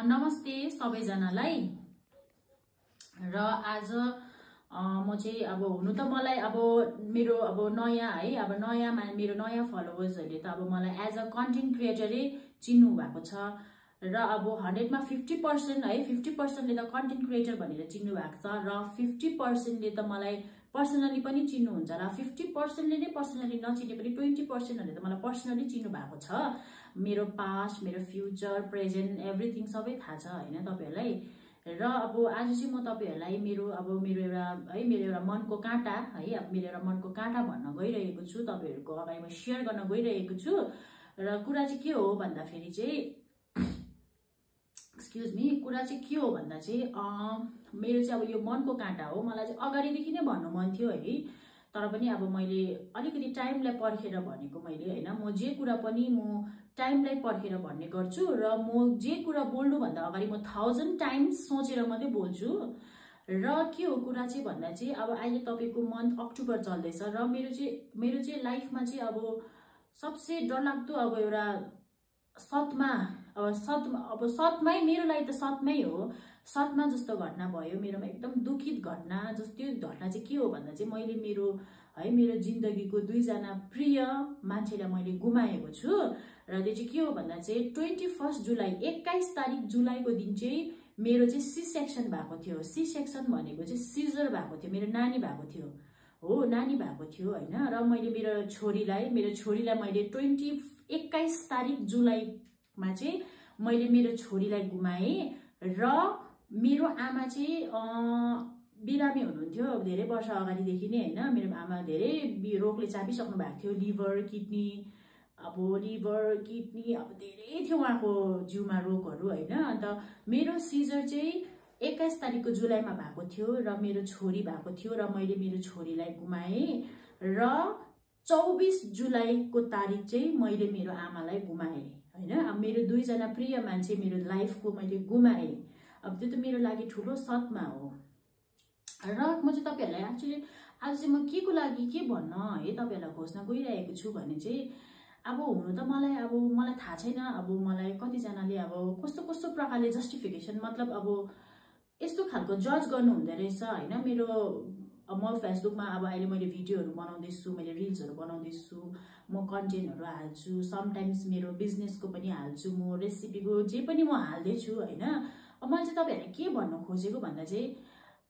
नमस्ते सबैजनालाई। र आज म चाहिँ अब हुनु त मलाई अब मेरो नयाँ है मेरो नयाँ फलोवर्सहरुले त अब मलाई एज अ कन्टेन्ट क्रिएटरै चिन्नु भएको छ र अब 100 मा 50% है 50% ले त कन्टेन्ट क्रिएटर भनेर चिन्नु भएको छ र 50% ले त मलाई पर्सनली पनि चिन्नु हुन्छ र 50% ले नै पर्सनली नचिने पनि 20% ले त मलाई पर्सनली चिन्नु भएको छ। मेरो पास्ट, मेरो फ्युचर, प्रेजेन्ट एभ्रिथिङ सबै थाहा छ हैन तपाईहरुलाई। र अब आज चाहिँ म तपाईहरुलाई मेरो एउटा मनको काँटा है मेरो एउटा मनको काँटा भन्न गइरहेको छु, तपाईहरुको अगाडि म शेयर गर्न गइरहेको छु। र कुरा चाहिँ के हो भन्दा फेरि चाहिँ एक्सक्युज मी, कुरा चाहिँ के हो भन्दा चाहिँ मेरो चाहिँ अब यो मनको काँटा हो। मलाई चाहिँ अगाडिदेखि नै भन्नु मन थियो है, तर पनि अब मैले अलिकति टाइमलाई पर्खेर भनेको मैले हैन। म जे कुरा पनि म टाइमलाई पर्खेर भन्ने गर्छु र म जे कुरा बोल्नु भन्दा अगाडि म 1000 टाइम्स सोचेर मात्रै बोल्छु। र के हो कुरा चाहिँ भन्दा चाहिँ अब अहिले तपाईको मन्थ अक्टोबर चल्दैछ र मेरो चाहिँ लाइफमा चाहिँ अब सबसे डरलाग्दो अब एउटा सतमै मेरो लागि त सतमै हो, सतमा जस्तो घटना भयो मेरोमा, एकदम दुखित घटना। त्यो घटना चाहिँ के हो भन्दा चाहिँ मैले मेरो जिन्दगीको 2 जना प्रिय मान्छेलाई मैले गुमाएको छु। र त्यो चाहिँ के हो भन्दा चाहिँ 21 जुलाई 21 तारिक जुलाईको दिन चाहिँ मेरो चाहिँ सी सेक्सन भएको थियो। सी सेक्सन भनेको चाहिँ सिजर भएको थियो, मेरो नानी भएको थियो हो, नानी भएको थियो हैन। र मैले मेरो छोरीलाई मैले 21 तारिक जुलाईमा चाहिँ मैले मेरो छोरीलाई गुमाएँ। र मेरो आमा चाहिँ बिरामी हुनुहुन्थ्यो धेरै वर्ष अगाडिदेखि नै हैन। मेरो आमा धेरै रोगले चापिसक्नु भएको थियो, लिभर किडनी अब धेरै थियो उहाँको जिउमा रोगहरू हैन। अन्त मेरो सिजर चाहिँ 21 तारिकको जुलाईमा भएको थियो र मेरो छोरी भएको थियो र मैले मेरो छोरीलाई गुमाएँ। र 24 जुलाईको तारिक चाहिँ मैले मेरो आमालाई गुमाएँ हैन। अब मेरो 2 जना प्रिय मान्छे मेरो लाइफको मैले गुमाएँ। अब त्यो त मेरो लागि ठुलो सदमा हो। र म चाहिँ तपाईहरुलाई एक्चुअली आज चाहिँ म के को लागि के भन्न है तपाईहरुलाई खोज्न गइरहेको छु भने चाहिँ अब हुनु त मलाई थाहा छैन, अब मलाई कति जनाले अब कस्तो प्रकारले जस्टिफिकेसन मतलब अब यस्तो खालको जज गर्नु हुँदै रहेछ हैन। म फेसबुकमा अब अहिले मैले भिडियोहरु बनाउँदैछु, मैले रिल्सहरु बनाउँदैछु, म कन्टेन्टहरु हाल्छु, समटाइम्स मेरो बिजनेसको पनि हाल्छु, म रेसिपीको जे पनि म हाल्दैछु हैन। अब मैले चाहिँ तपाईहरुलाई के भन्न खोजेको भन्दा चाहिँ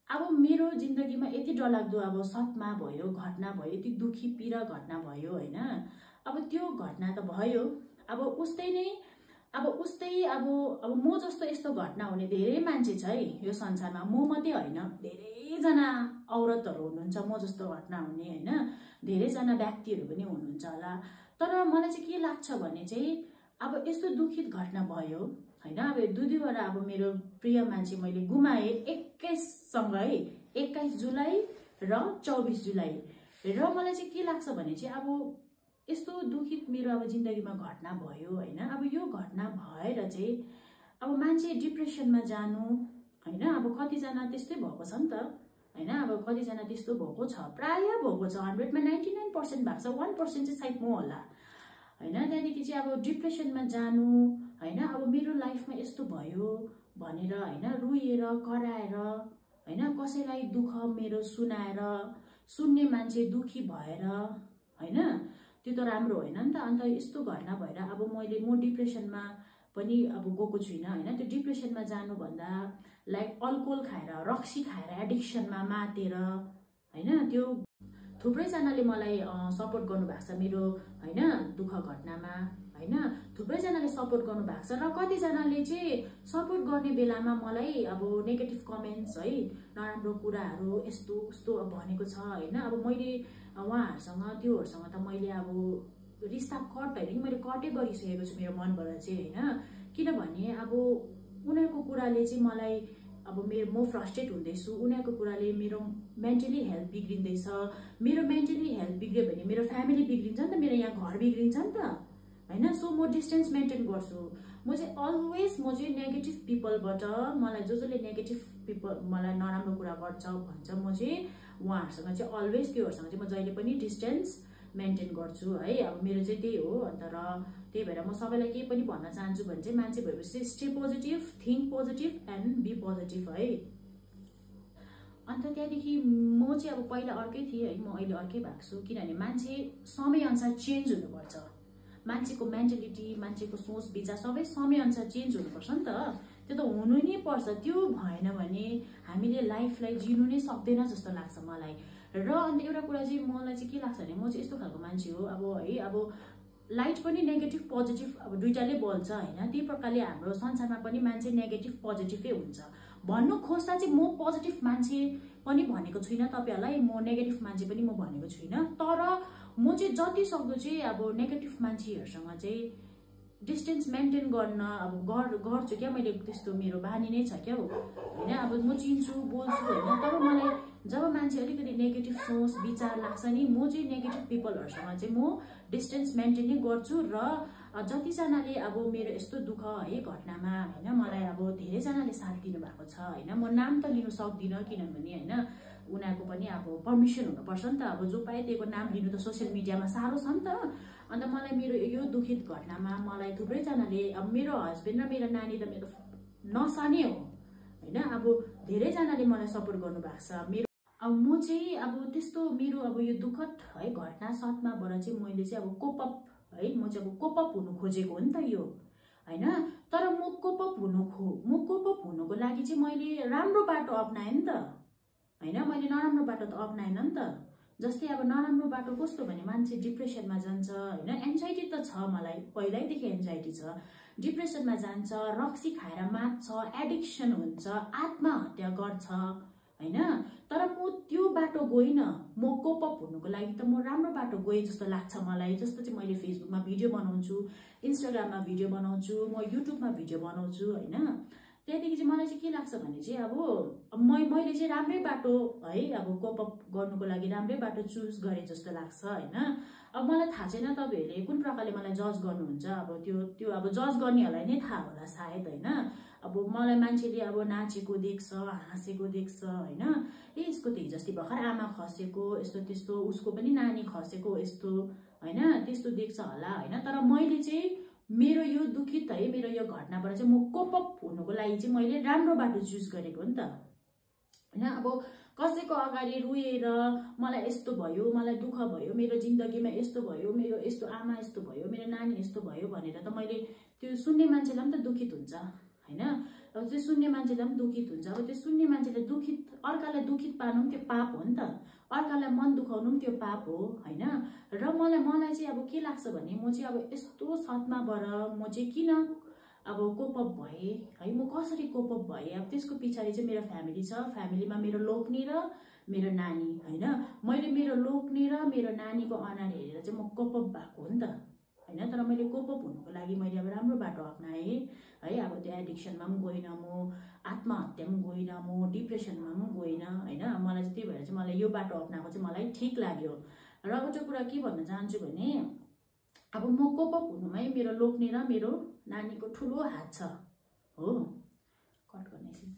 अब मेरो जिन्दगीमा यति डरलाग्दो अब सतमा भयो, घटना भयो, यति दुखी पीडा घटना भयो हैन। अब त्यो घटना त भयो, अब उस्तै म जस्तो यस्तो घटना हुने धेरै मान्छे छ है यो संसारमा, म मात्रै हैन, धेरै जना औरतहरु हुनुहुन्छ म जस्तो घटना हुने हैन, धेरै जना व्यक्तिहरु पनि हुनुहुन्छ होला। तर मलाई चाहिँ के लाग्छ भने चाहिँ अब यस्तो दुखित घटना भयो हैन। अब 2-2 अब मेरो प्रिय मान्छे मैले गुमाएँ 21 सँगै, 21 जुलाई र 24 जुलाई। र मलाई चाहिँ के लाग्छ भने चाहिँ अब यस्तो दुखित मेरो अब जिन्दगीमा घटना भयो हैन। अब यो घटना भएर चाहिँ अब मान्छे डिप्रेसनमा जानु हैन। अब कति जना त्यस्तै भएको छ नि त हैन। अब कति जना त्यस्तो भएको छ, प्राय भएको छ, 100 मा 99% भएको छ, 1% चाहिँ सायद म होला हैन। त्यहाँदेखि चाहिँ अब डिप्रेसनमा जानु हैन। अब मेरो लाइफमा यस्तो भयो भनेर हैन रुएर कराएर हैन, कसैलाई दुःख मेरो सुनाएर सुन्ने मान्छे दुखी भएर हैन, त्यो त राम्रो होइन नि त। अन्त यस्तो घटना भएर अब म डिप्रेसनमा पनि अब गएको छुइनँ हैन। त्यो डिप्रेसनमा जानु भन्दा लाइक अल्कोहल खाएर, रक्सी खाएर, एडिक्सनमा मातेर हैन, त्यो थुप्रै जनाले मलाई सपोर्ट गर्नु भएको छ मेरो हैन दुःख घटनामा हैन। थुप्रै जनाले सपोर्ट गर्नु भएको छ र कति जनाले चाहिँ सपोर्ट गर्ने बेलामा मलाई अब नेगेटिभ कमेन्ट्स है, नराम्रो कुराहरू यस्तो उस्तो भनेको छ हैन। अब मैले उहाँहरुसँग त्योहरुसँग त मैले अब रिस्ता कट भएदेखि मैले कटै गरिसकेको छु मेरो मनबाट चाहिँ हैन। किनभने अब उनीहरुको कुराले चाहिँ मलाई अब म फ्रस्ट्रेट हुँदैछु, उनीहरुको कुराले मेरो मेन्टली हेल्थ बिग्रिँदैछ। मेरो मेन्टली हेल्थ बिग्रियो भने मेरो फ्यामिली बिग्रिन्छ नि त, मेरो यहाँ घर बिग्रिन्छ नि त हैन। सो म डिस्टेन्स मेन्टेन गर्छु। म चाहिँ अलवेज नेगेटिभ पिपलबाट मलाई जसले नेगेटिभ पिपल मलाई नराम्रो कुरा गर्छ भन्छ, म चाहिँ उहाँहरुसँग चाहिँ अलवेज त्योहरुसँग चाहिँ म जहिले पनि डिस्टेन्स मेन्टेन गर्छु है। अब मेरो चाहिँ त्यही हो। अन्त र त्यही भएर म सबैलाई के पनि भन्न चाहन्छु भने चाहिँ मान्छे भएपछि stay positive, think positive and be positive है। अन्त त्यहाँदेखि म चाहिँ अब पहिला अर्कै थिएँ है, म अहिले अर्कै भएको छु। किनभने मान्छे समयअनुसार चेन्ज हुनुपर्छ। मान्छेको मेन्टालिटी, मान्छेको सोच विचार सबै समयअनुसार चेन्ज हुनुपर्छ नि त। त्यो त हुनु नै पर्छ। त्यो भएन भने हामीले लाइफलाई जिनु नै सक्दैन जस्तो लाग्छ मलाई। र अन्त एउटा कुरा चाहिँ मलाई चाहिँ के लाग्छ भने म चाहिँ यस्तो खालको मान्छे हो अब है, अब लाइट पनि नेगेटिभ पोजिटिभ अब दुइटाले बल्छ होइन। त्यही प्रकारले हाम्रो संसारमा पनि मान्छे नेगेटिभ पोजिटिभै हुन्छ। भन्नु खोज्दा चाहिँ म पोजिटिभ मान्छे पनि भनेको छुइनँ तपाईँहरूलाई, म नेगेटिभ मान्छे पनि म भनेको छुइनँ। तर म चाहिँ जति सक्दो चाहिँ अब नेगेटिभ मान्छेहरूसँग चाहिँ डिस्टेन्स मेन्टेन गर्न अब गर्छु क्या। मैले त्यस्तो मेरो बानी नै छ क्या होइन। अब म चिन्छु बोल्छु होइन, तर मलाई जब मान्छे अलिकति नेगेटिभ सोच विचार लाग्छ नि, म चाहिँ नेगेटिभ पिपलहरूसँग चाहिँ म डिस्टेन्स मेन्टेन नै गर्छु। र जतिजनाले अब मेरो यस्तो दुःख है घटनामा होइन मलाई अब धेरैजनाले साथ दिनुभएको छ होइन। म नाम त लिनु सक्दिनँ किनभने होइन उनीहरूको पनि अब पर्मिसन हुनुपर्छ नि त। अब जो पाए त्यहीको नाम लिनु त सोसियल मिडियामा साह्रो छ नि त। अन्त मलाई मेरो यो दुखित घटनामा मलाई थुप्रैजनाले अब मेरो हस्बेन्ड र मेरो नानी त मेरो नसा नै हो होइन। अब धेरैजनाले मलाई सपोर्ट गर्नुभएको छ। मेरो अब म चाहिँ अब त्यस्तो मेरो अब यो दुःखद है घटना सदमाबाट चाहिँ मैले चाहिँ अब कोपअप है, म चाहिँ अब कोपअप हुनु खोजेको हो नि त यो होइन। तर म कोपअप हुनुको लागि चाहिँ मैले राम्रो बाटो अप्नाएँ नि त होइन। मैले नराम्रो बाटो त अप्नाएन नि त। जस्तै अब नराम्रो बाटो कस्तो भने मान्छे डिप्रेसनमा जान्छ होइन। एन्जाइटी त छ मलाई, पहिल्यैदेखि एन्जाइटी छ। डिप्रेसनमा जान्छ, रक्सी खाएर मात्छ, एडिक्सन हुन्छ, आत्महत्या गर्छ होइन। तर म त्यो बाटो गइनँ। म कोपअप हुनुको लागि त म राम्रो बाटो गएँ जस्तो लाग्छ मलाई। जस्तो चाहिँ मैले फेसबुकमा भिडियो बनाउँछु, इन्स्टाग्राममा भिडियो बनाउँछु, म युट्युबमा भिडियो बनाउँछु होइन। त्यहाँदेखि चाहिँ मलाई चाहिँ के लाग्छ भने चाहिँ अब मैले चाहिँ राम्रै बाटो है अब कोपअप गर्नुको लागि राम्रै बाटो चुज गरेँ जस्तो लाग्छ होइन। अब मलाई थाहा छैन तपाईँहरूले कुन प्रकारले मलाई जज गर्नुहुन्छ। अब त्यो अब जज गर्नेहरूलाई नै थाहा होला सायद होइन। अब मलाई मान्छेले अब नाचेको देख्छ, हाँसेको देख्छ होइन। यसको त हिजोअस्ति भर्खर आमा खसेको यस्तो त्यस्तो, उसको पनि नानी खसेको यस्तो होइन, त्यस्तो देख्छ होला होइन। तर मैले चाहिँ मेरो यो दुखित है मेरो यो घटनाबाट चाहिँ म कोपअप हुनुको लागि चाहिँ मैले राम्रो बाटो चुज गरेको हो नि त होइन। अब कसैको अगाडि रोएर मलाई यस्तो भयो, मलाई दुःख भयो, मेरो जिन्दगीमा यस्तो भयो, मेरो यस्तो आमा यस्तो भयो, मेरो नानी यस्तो भयो भनेर त मैले त्यो सुन्ने मान्छेलाई पनि त दुखित हुन्छ होइन। अब त्यो सुन्ने मान्छेलाई पनि दुखित हुन्छ। अब त्यो सुन्ने मान्छेले दुखित अर्कालाई दुखित पार्नु पनि त्यो पाप हो नि त। अर्कालाई मन दुखाउनु पनि त्यो पाप हो होइन। र मलाई चाहिँ अब के लाग्छ भने म चाहिँ अब यस्तो सदमाबाट म चाहिँ किन अब कोपअप भएँ है, म कसरी कोपअप भएँ। अब त्यसको पछाडि चाहिँ मेरो फ्यामिली छ। फ्यामिलीमा मेरो लोग्ने र मेरो नानी होइन। मैले मेरो लोग्ने र मेरो नानीको अनुहार हेरेर चाहिँ म कोपअप भएको हो नि त होइन। तर मैले कोपअप हुनुको लागि मैले अब राम्रो बाटो अप्नाएँ है। अब त्यो एडिक्सनमा पनि गइनँ, म आत्महत्या पनि गइनँ, म डिप्रेसनमा पनि गइनँ होइन। मलाई चाहिँ त्यही भएर चाहिँ मलाई यो बाटो अप्नाएको चाहिँ मलाई ठिक लाग्यो। र एउटा कुरा के भन्न चाहन्छु भने अब म कोपअप हुनुमै मेरो लोग्ने र मेरो नानीको ठुलो हात छ हो। कट गर्ने एकछिन।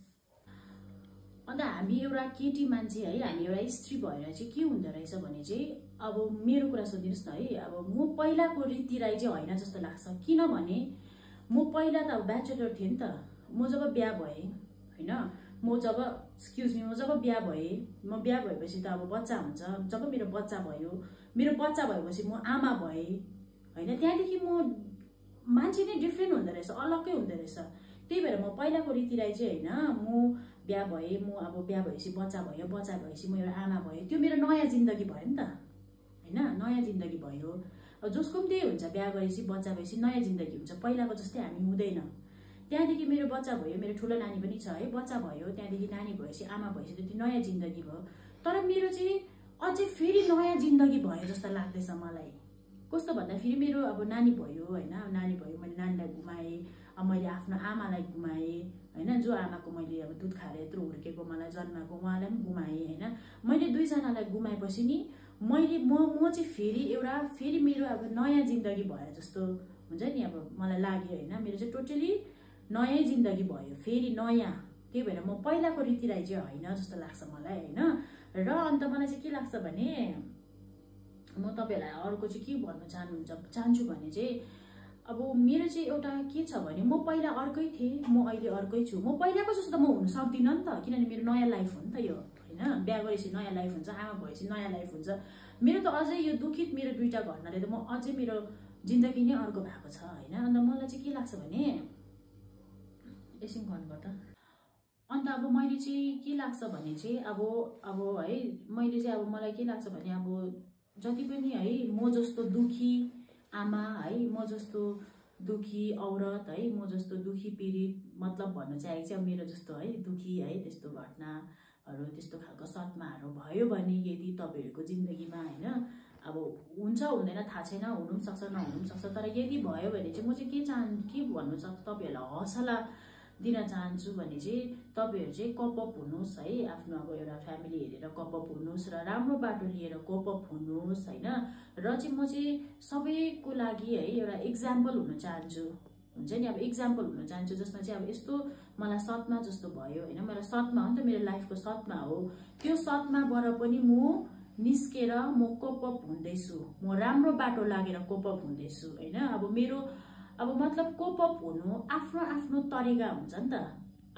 अन्त हामी एउटा केटी मान्छे है, हामी एउटा स्त्री भएर चाहिँ के हुँदो रहेछ भने चाहिँ अब मेरो कुरा सुनिदिनुहोस् न है। अब म पहिलाको रीतिलाई चाहिँ होइन जस्तो लाग्छ। किनभने म पहिला त अब ब्याचलर थिएँ नि त। म जब बिहा भएँ होइन, म जब बिहा भएँ, म बिहा भएपछि त अब बच्चा हुन्छ। जब मेरो बच्चा भएपछि म आमा भएँ होइन। त्यहाँदेखि म मान्छे नै डिफ्रेन्ट हुँदो रहेछ, अलग्गै हुँदो रहेछ। त्यही भएर म पहिलाको रीतिलाई चाहिँ होइन, म बिहा भएँ, म अब बिहा भएपछि बच्चा भएपछि म एउटा आमा भएँ, त्यो मेरो नयाँ जिन्दगी भयो नि त होइन। नयाँ जिन्दगी भयो। अब जसको पनि त्यही हुन्छ, बिहा गरेपछि बच्चा भएपछि नयाँ जिन्दगी हुन्छ, पहिलाको जस्तै हामी हुँदैन। त्यहाँदेखि मेरो बच्चा भयो, मेरो ठुलो नानी पनि छ है, बच्चा भयो, त्यहाँदेखि नानी भएपछि आमा भएपछि त्यो नयाँ जिन्दगी भयो। तर मेरो चाहिँ अझै फेरि नयाँ जिन्दगी भयो जस्तो लाग्दैछ मलाई। कस्तो भन्दा फेरि मेरो अब नानी भयो होइन, नानी भयो, मैले नानीलाई घुमाएँ, अब मैले आफ्नो आमालाई घुमाएँ होइन। जो आमाको मैले अब दुध खाएर यत्रो हुर्केको मलाई जन्माएको उहाँलाई पनि घुमाएँ होइन। मैले दुईजनालाई घुमाएपछि नि म चाहिँ फेरि मेरो अब नयाँ जिन्दगी भयो जस्तो हुन्छ नि। अब मलाई लाग्यो होइन, मेरो चाहिँ टोटली नयाँ जिन्दगी भयो, फेरि नयाँ। त्यही भएर म पहिलाको रीतिलाई चाहिँ होइन जस्तो लाग्छ मलाई होइन। र अन्त मलाई चाहिँ के लाग्छ भने म तपाईहरुलाई अर्को चाहिँ के भन्न चाहन्छु भने चाहिँ अब मेरो चाहिँ एउटा के छ भने म पहिला अर्कै थिएँ, म अहिले अर्कै छु। म पहिलाको जस्तो त म हुन सक्दिनँ नि त, किनभने मेरो नयाँ लाइफ हो नि त यो, हैन? बिहा गरेपछि नयाँ लाइफ हुन्छ, आमा भएपछि नयाँ लाइफ हुन्छ। मेरो त अझै यो दुखित मेरो दुईटा घटनाले त म अझै मेरो जिन्दगी नै अर्को भएको छ, हैन? अन्त मलाई चाहिँ के लाग्छ भने एकछिन गर्नु गर्दा अन्त अब मैले चाहिँ के लाग्छ भने चाहिँ अब है मैले चाहिँ अब मलाई के लाग्छ भने अब जति पनि है म जस्तो दुखी आमा है, म जस्तो दुखी औरत है, म जस्तो दुखी पीडित मतलब भन्न चाहेको चाहिँ मेरो जस्तो है दुखी है त्यस्तो घटनाहरू त्यस्तो खालको सदमाहरू भयो भने यदि तपाईहरुको जिन्दगीमा हैन अब हुन्छ हुँदैन थाहा छैन, हुनु पनि सक्छ नहुनु पनि सक्छ, तर यदि भयो भने चाहिँ म चाहिँ के भन्नु सक्छु तपाईहरुलाई हौसला दिन चाहन्छु भने चाहिँ तपाईहरु चाहिँ कपअप हुनुहोस् है, आफ्नो अब एउटा फ्यामिली हेरेर कपअप हुनुहोस् र राम्रो बाटो लिएर कपअप हुनुहोस्, हैन? र चाहिँ म चाहिँ सबैको लागि है एउटा एक्जाम्पल हुन चाहन्छु, हुन्छ नि, अब एक्जाम्पल हुन चाहन्छु जसमा चाहिँ अब यस्तो मलाई सदमा जस्तो भयो, हैन? मेरो सदमा हो नि त, मेरो लाइफको सदमा हो, त्यो सदमाबाट पनि म निस्केर म कपअप हुँदैछु, म राम्रो बाटो लागेर कपअप हुँदैछु, हैन? अब मेरो अब मतलब कोपअप हुनु आफ्नो आफ्नो तरिका हुन्छ नि त,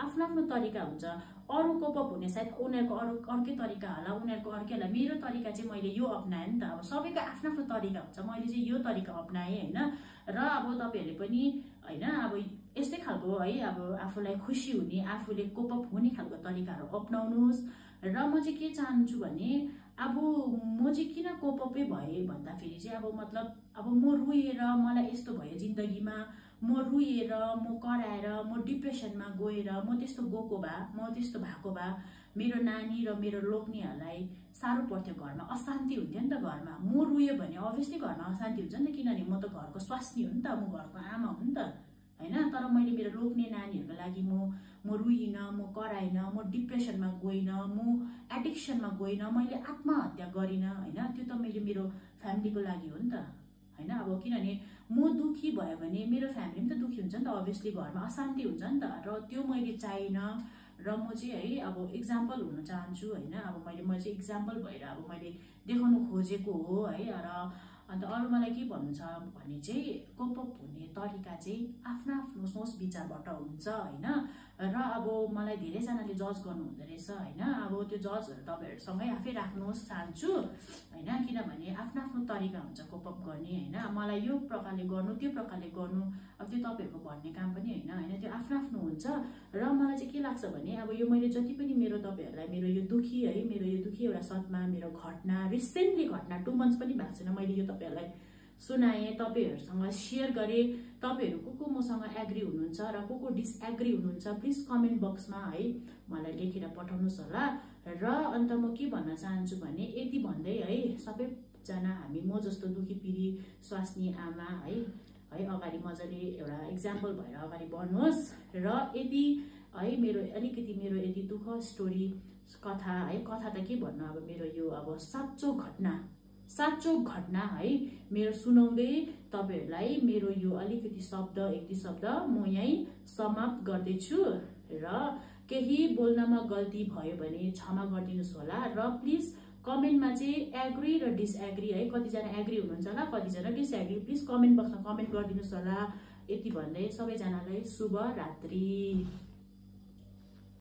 आफ्नो आफ्नो तरिका हुन्छ। अरू कोपअप हुने सायद उनीहरुको अर्कै तरिका होला, उनीहरुको अर्कै होला, मेरो तरिका चाहिँ मैले यो अपनाएँ नि त। अब सबैको आफ्नो आफ्नो तरिका हुन्छ, मैले चाहिँ यो तरिका अपनाएँ, हैन? र अब तपाईहरुले पनि हैन अब यस्तै खालको है अब आफूलाई खुसी हुने आफूले कोपअप हुने खालको तरिकाहरू अपनाउनुहोस्। र म चाहिँ के चाहन्छु भने अब म चाहिँ किन कोपअपै भएँ भन्दाखेरि चाहिँ अब मतलब अब म रुएर मलाई यस्तो भयो जिन्दगीमा, म रुएर म कराएर म डिप्रेसनमा गएर म त्यस्तो गएको भए म त्यस्तो भएको भए मेरो नानी र मेरो लोग्नेहरूलाई साह्रो पर्थ्यो, घरमा अशान्ति हुन्थ्यो नि त। घरमा म रुयो भने अभियसली घरमा अशान्ति हुन्छ नि त, किनभने म त घरको स्वास्नी हो नि त, म घरको आमा हो नि त, हैन? तर मैले मेरो लोग्ने नानीहरुको लागि म रुइन, म कराइन, म डिप्रेसनमा गइन, म एडिक्सनमा गइन, मैले आत्महत्या गरिन, हैन? त्यो त मैले मेरो फ्यामिलीको लागि हो नि त, हैन? अब किनभने म दुखी भयो भने मेरो फ्यामिली पनि त दुखी हुन्छ नि त, अभियसली घरमा अशान्ति हुन्छ नि त, र त्यो मैले चाहिन। र म चाहिँ है अब एक्जाम्पल हुन चाहन्छु, हैन? अब मैले चाहिँ एक्जाम्पल भएर अब मैले देखाउन खोजेको हो है। र अन्त अरू मलाई के भन्नु छ भने चाहिँ कोपअप हुने तरिका चाहिँ आफ्नो आफ्नो सोच विचारबाट हुन्छ, हैन? र अब मलाई धेरैजनाले जज गर्नु हुँदो रहेछ, हैन? अब त्यो जजहरू तपाईहरुसँगै आफै राख्नुहोस् चाहन्छु, हैन? किनभने आफ्नो आफ्नो तरिका हुन्छ कोपअप गर्ने, हैन? मलाई यो प्रकारले गर्नु त्यो प्रकारले गर्नु अब त्यो तपाईहरुको भन्ने काम पनि हैन, त्यो आफ्नो आफ्नो हुन्छ। र मलाई चाहिँ के लाग्छ भने अब यो मैले जति पनि मेरो तपाईहरुलाई मेरो यो दुखी है मेरो यो दुखी एउटा सदमा मेरो घटना रिसेन्टली घटना 2 मन्थ्स पनि भएको छैन मैले यो तपाईहरुलाई सुनाएँ, तपाईहरुसँग शेयर गरे। तपाईहरु को मसँग एग्री हुनुहुन्छ र को डिसएग्री हुनुहुन्छ प्लिज कमेन्ट बक्समा है मलाई लेखेर पठाउनुस् होला। र अन्त म के भन्न चाहन्छु भने यति भन्दै है सबैजना हामी म जस्तो दुखी पीडी स्वास्नी आमा है अगाडि मजाले एउटा एक्जाम्पल भएर अगाडि बढ्नुहोस्। र यदि है मेरो अलिकति मेरो यदि दुःख स्टोरी कथा है कथा त के भन्नु अब मेरो यो अब साँचो घटना है मेरो सुनाउँदै तपाईहरुलाई मेरो यो अलिकति शब्द एक दुई शब्द म यही समाप्त गर्दैछु। र केही बोल्नमा गल्ती भयो भने क्षमा गरिदिनुस् होला। र प्लिज कमेन्टमा चाहिँ एग्री र डिसएग्री है कतिजना एग्री हुनुहुन्छ होला कतिजना डिसएग्री प्लिज कमेन्ट बक्समा कमेन्ट गरिदिनुस् होला। यति भन्दै सबैजनालाई शुभ रात्रि।